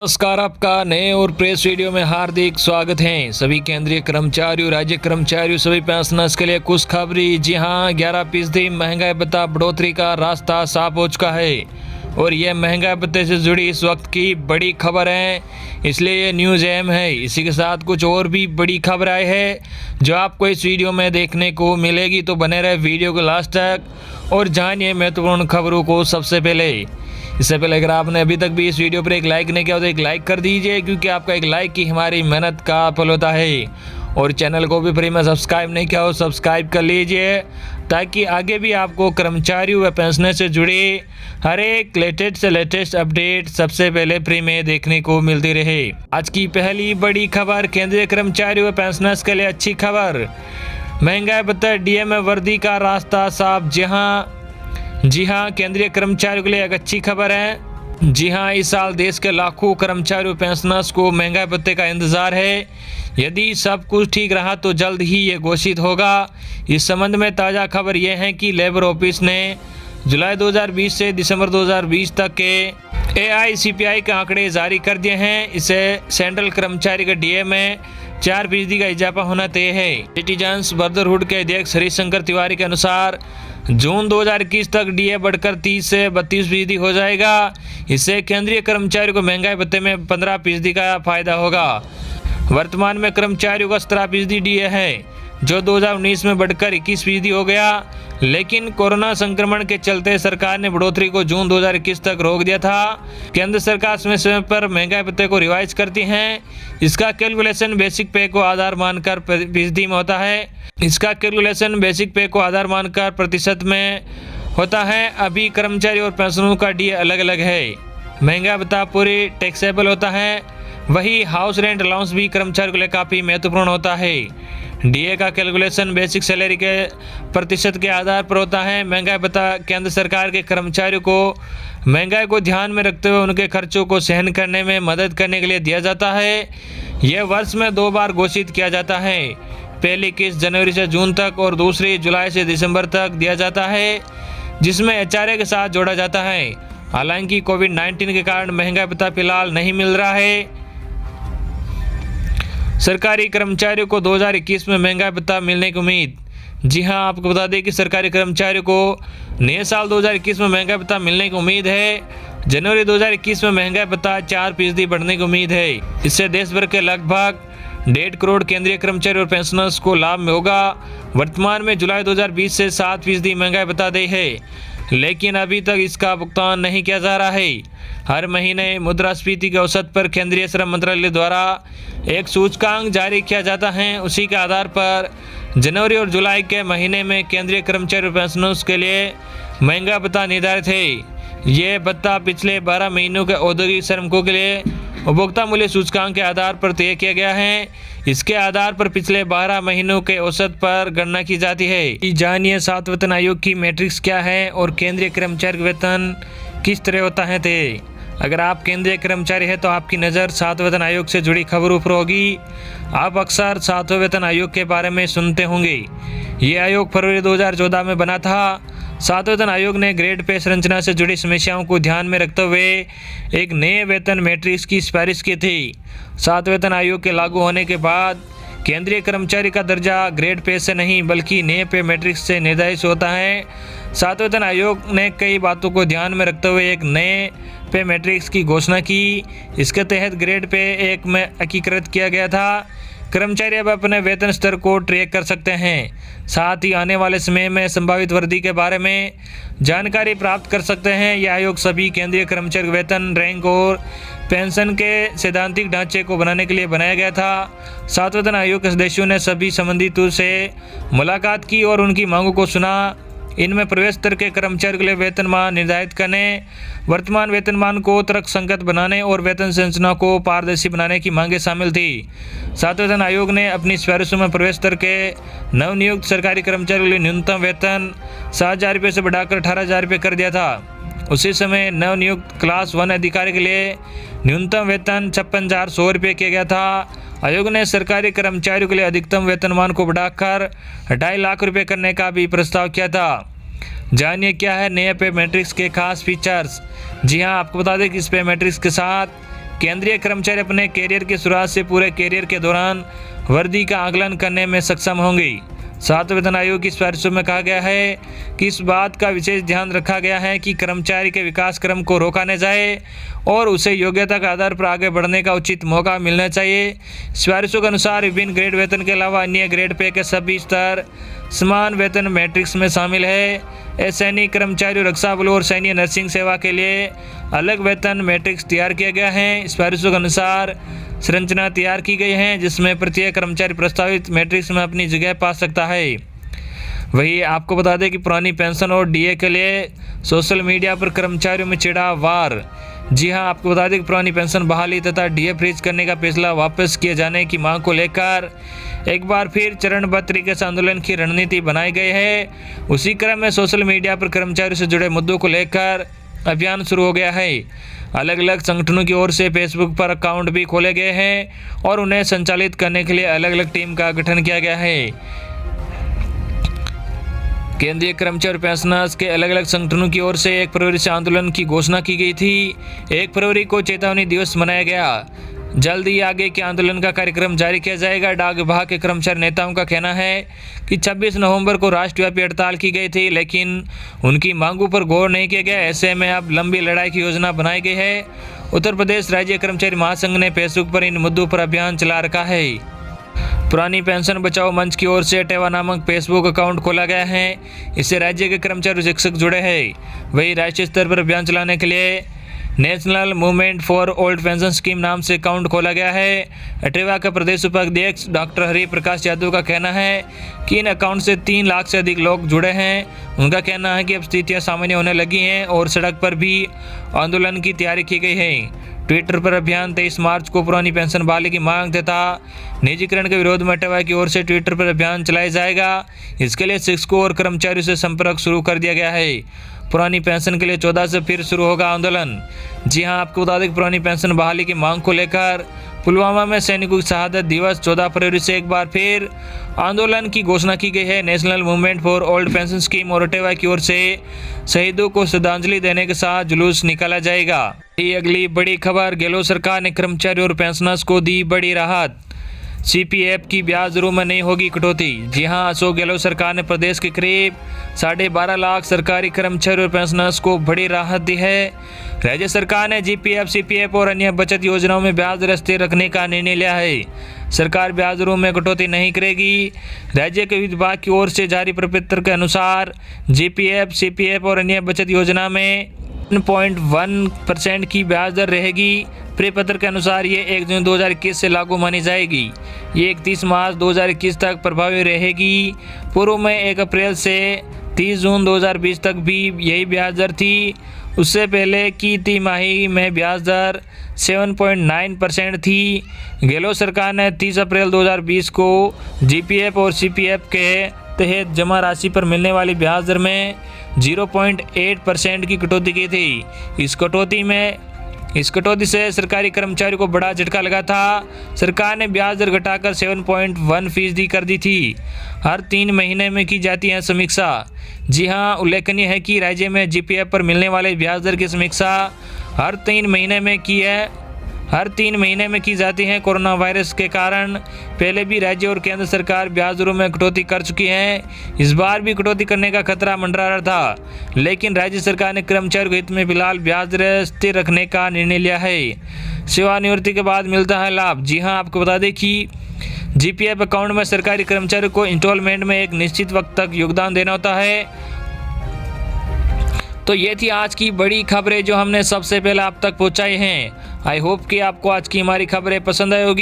नमस्कार, आपका नए और प्रेस वीडियो में हार्दिक स्वागत है। सभी केंद्रीय कर्मचारियों, राज्य कर्मचारियों, सभी पेंशनर्स के लिए खुशखबरी। जी हां, 11% महंगाई भत्ता बढ़ोतरी का रास्ता साफ हो चुका है और यह महंगाई भत्ते से जुड़ी इस वक्त की बड़ी खबर है, इसलिए ये न्यूज़ अहम है। इसी के साथ कुछ और भी बड़ी खबर आई है जो आपको इस वीडियो में देखने को मिलेगी, तो बने रहे वीडियो को लास्ट तक और जानिए महत्वपूर्ण खबरों को सबसे पहले। इससे पहले अगर आपने अभी तक भी इस वीडियो पर एक लाइक नहीं किया तो एक लाइक कर दीजिए, क्योंकि आपका एक लाइक ही हमारी मेहनत का फल होता है। और चैनल को भी फ्री में सब्सक्राइब नहीं किया हो सब्सक्राइब कर लीजिए, ताकि आगे भी आपको कर्मचारियों व पेंशनर से जुड़े हर एक लेटेस्ट से लेटेस्ट अपडेट सबसे पहले फ्री में देखने को मिलती रहे। आज की पहली बड़ी खबर केंद्रीय कर्मचारियों व पेंशनर्स के लिए अच्छी खबर। महंगाई भत्ता डीए में वर्दी का रास्ता साफ। जी हाँ, केंद्रीय कर्मचारियों के लिए एक अच्छी खबर है। जी हाँ, इस साल देश के लाखों कर्मचारियों पेंशनर्स को महंगाई भत्ते का इंतजार है। यदि सब कुछ ठीक रहा तो जल्द ही ये घोषित होगा। इस संबंध में ताज़ा खबर यह है कि लेबर ऑफिस ने जुलाई 2020 से दिसंबर 2020 तक के AICPI के आंकड़े जारी कर दिए हैं। इसे सेंट्रल कर्मचारी के डीए में 4% का इजाफा होना तय है। सिटीजन्स ब्रदरहुड के अध्यक्ष हरिशंकर तिवारी के अनुसार जून 2021 तक डीए बढ़कर 30 से 32% हो जाएगा। इससे केंद्रीय कर्मचारियों को महंगाई भत्ते में 15% का फायदा होगा। वर्तमान में कर्मचारियों का 17% डीए है, जो 2019 में बढ़कर 21% हो गया, लेकिन कोरोना संक्रमण के चलते सरकार ने बढ़ोतरी को जून 2021 तक रोक दिया था। केंद्र सरकार समय समय पर महंगाई भत्ते को रिवाइज करती है। इसका कैलकुलेशन बेसिक पे को आधार मानकर फीसदी में होता है। प्रतिशत में होता है। अभी कर्मचारी और पेंशनरों का डीए अलग अलग है। महंगाई भत्ता पूरी टैक्सेबल होता है, वही हाउस रेंट अलाउंस भी कर्मचारियों के लिए काफ़ी महत्वपूर्ण होता है। डीए का कैलकुलेशन बेसिक सैलरी के प्रतिशत के आधार पर होता है। महंगाई भत्ता केंद्र सरकार के कर्मचारियों को महंगाई को ध्यान में रखते हुए उनके खर्चों को सहन करने में मदद करने के लिए दिया जाता है। यह वर्ष में 2 बार घोषित किया जाता है। पहली किस्त जनवरी से जून तक और दूसरी जुलाई से दिसंबर तक दिया जाता है, जिसमें HRA के साथ जोड़ा जाता है। हालांकि कोविड-19 के कारण महंगाई भत्ता फिलहाल नहीं मिल रहा है। सरकारी कर्मचारियों को 2021 में महंगाई भत्ता मिलने की उम्मीद। जी हां, आपको बता दें कि सरकारी कर्मचारियों को नए साल 2021 में महंगाई भत्ता मिलने की उम्मीद है। जनवरी 2021 में महंगाई भत्ता 4% बढ़ने की उम्मीद है। इससे देश भर के लगभग 1.5 करोड़ केंद्रीय कर्मचारी और पेंशनर्स को लाभ में होगा। वर्तमान में जुलाई 2020 से 7% महंगाई भत्ता दे है, लेकिन अभी तक इसका भुगतान नहीं किया जा रहा है। हर महीने मुद्रास्फीति के औसत पर केंद्रीय श्रम मंत्रालय द्वारा एक सूचकांक जारी किया जाता है। उसी के आधार पर जनवरी और जुलाई के महीने में केंद्रीय कर्मचारी और पेंशनर्स के लिए महंगा भत्ता निर्धारित है। ये भत्ता पिछले 12 महीनों के औद्योगिक श्रमिकों के लिए उपभोक्ता मूल्य सूचकांक के आधार पर तय किया गया है। इसके आधार पर पिछले 12 महीनों के औसत पर गणना की जाती है। जानिए 7 वेतन आयोग की मैट्रिक्स क्या है और केंद्रीय कर्मचारी वेतन किस तरह होता है। अगर आप केंद्रीय कर्मचारी हैं तो आपकी नज़र 7 वेतन आयोग से जुड़ी खबरों पर होगी। आप अक्सर 7वें वेतन आयोग के बारे में सुनते होंगे। ये आयोग फरवरी 2014 में बना था। 7वें वेतन आयोग ने ग्रेड पे संरचना से जुड़ी समस्याओं को ध्यान में रखते हुए एक नए वेतन मैट्रिक्स की सिफारिश की थी। 7वें वेतन आयोग के लागू होने के बाद केंद्रीय कर्मचारी का दर्जा ग्रेड पे से नहीं बल्कि नए पे मैट्रिक्स से निर्धारित होता है। 7वें वेतन आयोग ने कई बातों को ध्यान में रखते हुए एक नए पे मैट्रिक्स की घोषणा की। इसके तहत ग्रेड पे 1 में एकीकृत किया गया था। कर्मचारी अब अपने वेतन स्तर को ट्रैक कर सकते हैं, साथ ही आने वाले समय में संभावित वृद्धि के बारे में जानकारी प्राप्त कर सकते हैं। यह आयोग सभी केंद्रीय कर्मचारी वेतन रैंक और पेंशन के सैद्धांतिक ढांचे को बनाने के लिए बनाया गया था। 7वें वेतन आयोग के सदस्यों ने सभी संबंधितों से मुलाकात की और उनकी मांगों को सुना। इनमें प्रवेश स्तर के कर्मचारियों के लिए वेतनमान निर्धारित करने, वर्तमान वेतनमान को तर्कसंगत बनाने और वेतन संरचना को पारदर्शी बनाने की मांगें शामिल थी। 7वें वेतन आयोग ने अपनी सिफारिशों में प्रवेश स्तर के नवनियुक्त सरकारी कर्मचारियों के लिए न्यूनतम वेतन 7,000 रुपये से बढ़ाकर 18,000 रुपये कर दिया था। उसी समय नवनियुक्त क्लास 1 अधिकारी के लिए न्यूनतम वेतन 56,100 रुपये किया गया था। आयोग ने सरकारी कर्मचारियों के लिए अधिकतम वेतनमान को बढ़ाकर 2.5 लाख रुपये करने का भी प्रस्ताव किया था। जानिए क्या है नए पे मैट्रिक्स के खास फीचर्स। जी हां, आपको बता दें कि इस पे मैट्रिक्स के साथ केंद्रीय कर्मचारी अपने कैरियर की शुरुआत से पूरे कैरियर के दौरान वर्दी का आकलन करने में सक्षम होंगे। सातवें वेतन आयोग की सिफारिशों में कहा गया है कि इस बात का विशेष ध्यान रखा गया है कि कर्मचारी के विकास क्रम को रोका न जाए और उसे योग्यता के आधार पर आगे बढ़ने का उचित मौका मिलना चाहिए। सिफारिशों के अनुसार विभिन्न ग्रेड वेतन के अलावा अन्य ग्रेड पे के सभी स्तर समान वेतन मैट्रिक्स में शामिल है। सैनिक कर्मचारियों, रक्षा बलों और सैन्य नर्सिंग सेवा के लिए अलग वेतन मैट्रिक्स तैयार किया गया है। सिफारिशों के अनुसार संरचना तैयार की गई है जिसमें प्रत्येक कर्मचारी प्रस्तावित मैट्रिक्स में अपनी जगह पा सकता है। वही आपको बता दें कि पुरानी पेंशन और डीए के लिए सोशल मीडिया पर कर्मचारियों में छिड़ा वार। जी हां, आपको बता दें कि पुरानी पेंशन बहाली तथा डीए फ्रीज करने का फैसला वापस किए जाने की मांग को लेकर एक बार फिर चरणबद्ध तरीके से आंदोलन की रणनीति बनाई गई है। उसी क्रम में सोशल मीडिया पर कर्मचारियों से जुड़े मुद्दों को लेकर अभियान शुरू हो गया है। अलग अलग संगठनों की ओर से फेसबुक पर अकाउंट भी खोले गए हैं और उन्हें संचालित करने के लिए अलग अलग टीम का गठन किया गया है। केंद्रीय कर्मचारी पेंशनर्स के अलग अलग संगठनों की ओर से 1 फरवरी से आंदोलन की घोषणा की गई थी। 1 फरवरी को चेतावनी दिवस मनाया गया। जल्द ही आगे के आंदोलन का कार्यक्रम जारी किया जाएगा। डाक विभाग के कर्मचारी नेताओं का कहना है कि 26 नवंबर को राष्ट्रव्यापी हड़ताल की गई थी, लेकिन उनकी मांगों पर गौर नहीं किया गया। ऐसे में अब लंबी लड़ाई की योजना बनाई गई है। उत्तर प्रदेश राज्य कर्मचारी महासंघ ने फेसबुक पर इन मुद्दों पर अभियान चला रखा है। पुरानी पेंशन बचाओ मंच की ओर से अटेवा नामक फेसबुक अकाउंट खोला गया है। इससे राज्य के कर्मचारी शिक्षक जुड़े हैं। वही राष्ट्रीय स्तर पर अभियान चलाने के लिए national movement for old pension scheme नाम से अकाउंट खोला गया है। अटेवा का प्रदेश उपाध्यक्ष डॉक्टर हरि प्रकाश यादव का कहना है कि इन अकाउंट से 3 लाख से अधिक लोग जुड़े हैं। उनका कहना है कि अब स्थितियां सामान्य होने लगी हैं और सड़क पर भी आंदोलन की तैयारी की गई है। ट्विटर पर अभियान 23 मार्च को पुरानी पेंशन बहाली की मांग तथा निजीकरण के विरोध में अटेवा की ओर से ट्विटर पर अभियान चलाया जाएगा। इसके लिए शिक्षकों और कर्मचारियों से संपर्क शुरू कर दिया गया है। पुरानी पेंशन के लिए 14 से फिर शुरू होगा आंदोलन। जी हां, आपको बता दें कि पुरानी पेंशन बहाली की मांग को लेकर पुलवामा में सैनिकों की शहादत दिवस 14 फरवरी से एक बार फिर आंदोलन की घोषणा की गई है। National movement for old pension scheme और अटेवा की ओर से शहीदों को श्रद्धांजलि देने के साथ जुलूस निकाला जाएगा। ये अगली बड़ी खबर, गहलोत सरकार ने कर्मचारियों और पेंशनर्स को दी बड़ी राहत। सीपीएफ की ब्याज दरों में नहीं होगी कटौती। जी हां, अशोक गहलोत सरकार ने प्रदेश के करीब 12.5 लाख सरकारी कर्मचारियों और पेंशनर्स को बड़ी राहत दी है। राज्य सरकार ने जीपीएफ, सीपीएफ और अन्य बचत योजनाओं में ब्याज दर स्थिर रखने का निर्णय लिया है। सरकार ब्याज दरों में कटौती नहीं करेगी। राज्य के वित्त विभाग की ओर से जारी प्रपत्र के अनुसार जीपीएफ, सीपीएफ और अन्य बचत योजना में 1.1% की ब्याज दर रहेगी। परिपत्र के अनुसार ये 1 जून 2021 से लागू मानी जाएगी। ये 31 मार्च 2021 तक प्रभावी रहेगी। पूर्व में 1 अप्रैल से 30 जून 2020 तक भी यही ब्याज दर थी। उससे पहले की तिमाही में ब्याज दर 7.9% थी। गहलोत सरकार ने 30 अप्रैल 2020 को जीपीएफ और सीपीएफ के तहत जमा राशि पर मिलने वाली ब्याज दर में 0.8% की कटौती की थी। इस कटौती से सरकारी कर्मचारियों को बड़ा झटका लगा था। सरकार ने ब्याज दर घटाकर 7.1% कर दी थी। हर 3 महीने में की जाती है समीक्षा। जी हां, उल्लेखनीय है कि राज्य में जीपीएफ पर मिलने वाले ब्याज दर की समीक्षा हर 3 महीने में की जाती है। कोरोना वायरस के कारण पहले भी राज्य और केंद्र सरकार ब्याज दरों में कटौती कर चुकी है। इस बार भी कटौती करने का खतरा मंडरा रहा था, लेकिन राज्य सरकार ने कर्मचारियों के हित में फिलहाल ब्याज दर स्थिर रखने का निर्णय लिया है। सेवानिवृत्ति के बाद मिलता है लाभ। जी हां, आपको बता दें कि जीपीएफ अकाउंट में सरकारी कर्मचारियों को इंस्टॉलमेंट में एक निश्चित वक्त तक योगदान देना होता है। तो ये थी आज की बड़ी खबरें जो हमने सबसे पहले आप तक पहुंचाई हैं। आई होप कि आपको आज की हमारी खबरें पसंद आई होगी।